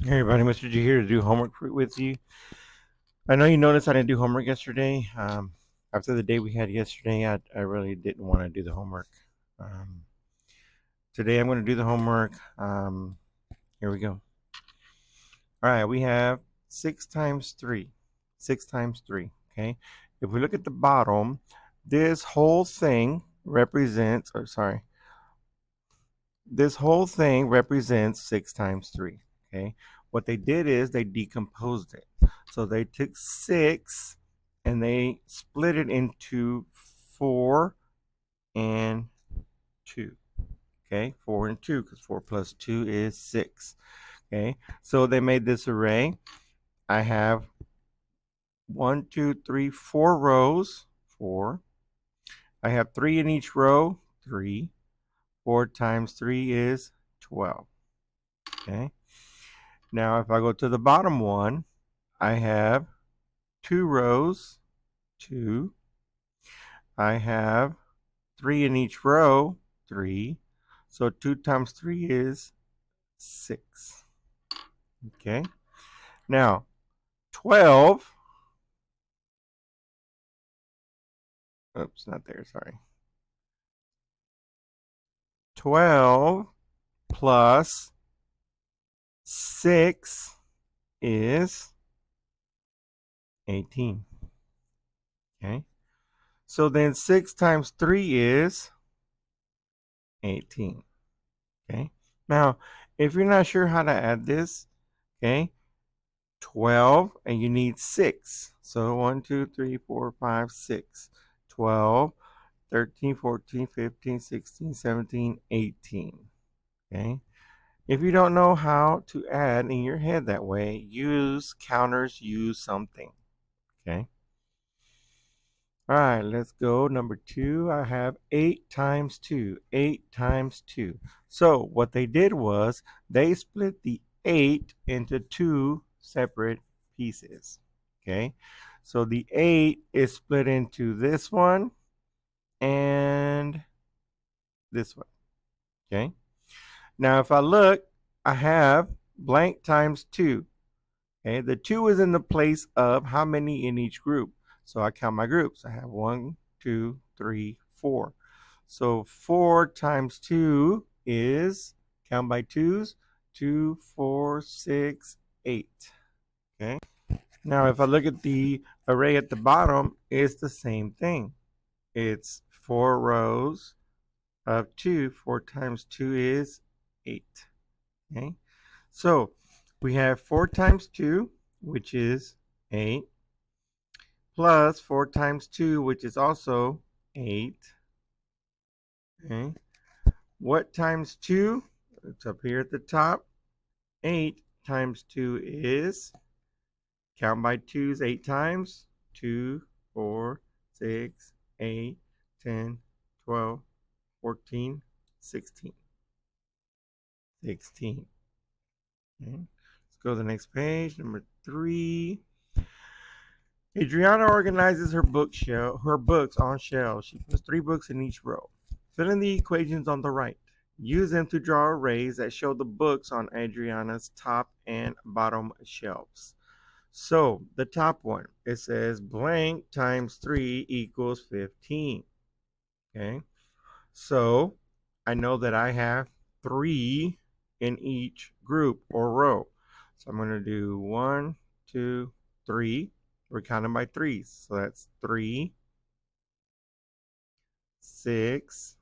Hey everybody, Mr. G here to do homework with you. I know you noticed I didn't do homework yesterday. After the day we had yesterday, I really didn't want to do the homework. Um, Today I'm going to do the homework. Here we go. All right, we have 6 times 3. 6 times 3, okay? If we look at the bottom, this whole thing represents, this whole thing represents 6 times 3, okay? What they did is they decomposed it. So they took 6 and they split it into 4 and 2, okay? 4 and 2, because 4 plus 2 is 6, okay? So they made this array. I have 1, 2, 3, 4 rows, 4. I have 3 in each row, 3. 4 times 3 is 12, okay? Now, if I go to the bottom one, I have 2 rows, 2. I have 3 in each row, 3. So 2 times 3 is 6. Okay. Now, 12. Oops, not there, sorry. 12 plus 6 is 18. Okay. So then 6 times 3 is 18. Okay. Now, if you're not sure how to add this, okay, 12 and you need 6. So 1, 2, 3, 4, 5, 6. 12, 13, 14, 15, 16, 17, 18. Okay. If you don't know how to add in your head that way, use counters, use something. Okay. All right, let's go. Number 2, I have 8 times 2. 8 times 2. So what they did was they split the 8 into 2 separate pieces. Okay. So the 8 is split into this one and this one. Okay. Now if I look, I have blank times 2. Okay. The 2 is in the place of how many in each group. So I count my groups. I have 1, 2, 3, 4. So 4 times 2 is, count by twos, 2, 4, 6, 8. Okay. Now if I look at the array at the bottom, it's the same thing. It's 4 rows of 2. 4 times 2 is 8. Okay. So we have 4 times 2, which is 8, plus 4 times 2, which is also 8. Okay. What times 2? It's up here at the top. 8 times 2 is, count by twos 8 times, 2, 4, 6, 8, 10, 12, 14, 16. 16. Okay. Let's go to the next page, number 3. Adriana organizes her books on shelves. She puts 3 books in each row. Fill in the equations on the right. Use them to draw arrays that show the books on Adriana's top and bottom shelves. So the top one, it says blank times 3 equals 15. Okay. So I know that I have 3 in each group or row. So I'm going to do 1, 2, 3. We're counting by threes. So that's 3, 6,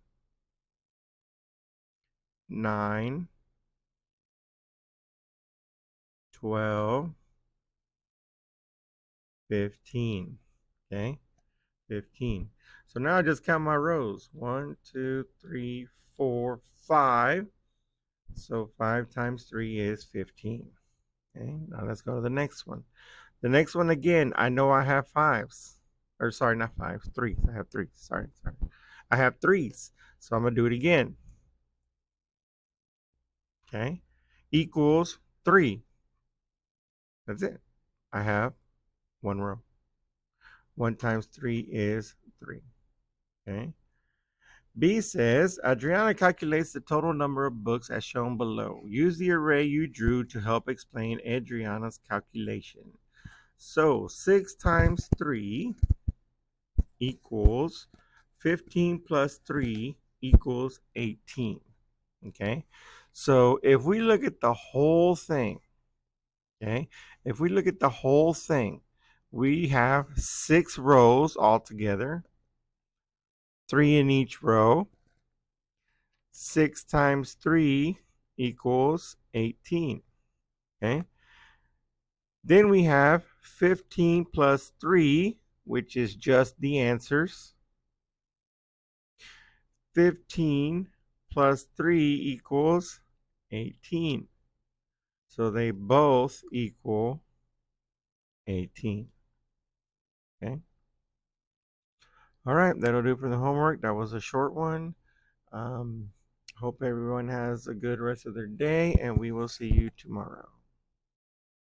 9, 12, 15. Okay. 15. So now I just count my rows. 1, 2, 3, 4, 5. So 5 times 3 is 15. Okay, now let's go to the next one. The next one again, I know I have fives. Or sorry, not fives, threes. I have threes. Sorry. I have threes. So I'm going to do it again. Okay. Equals 3. That's it. I have 1 row. 1 times 3 is 3. Okay. B says, Adriana calculates the total number of books as shown below. Use the array you drew to help explain Adriana's calculation. So 6 times 3 equals 15 plus 3 equals 18. Okay, so if we look at the whole thing, okay, if we look at the whole thing, we have 6 rows altogether, 3 in each row. 6 times 3 equals 18. Okay, then we have 15 plus 3, which is just the answers. 15 plus 3 equals 18. So they both equal 18. Okay. All right, that'll do for the homework. That was a short one. Hope everyone has a good rest of their day, and we will see you tomorrow.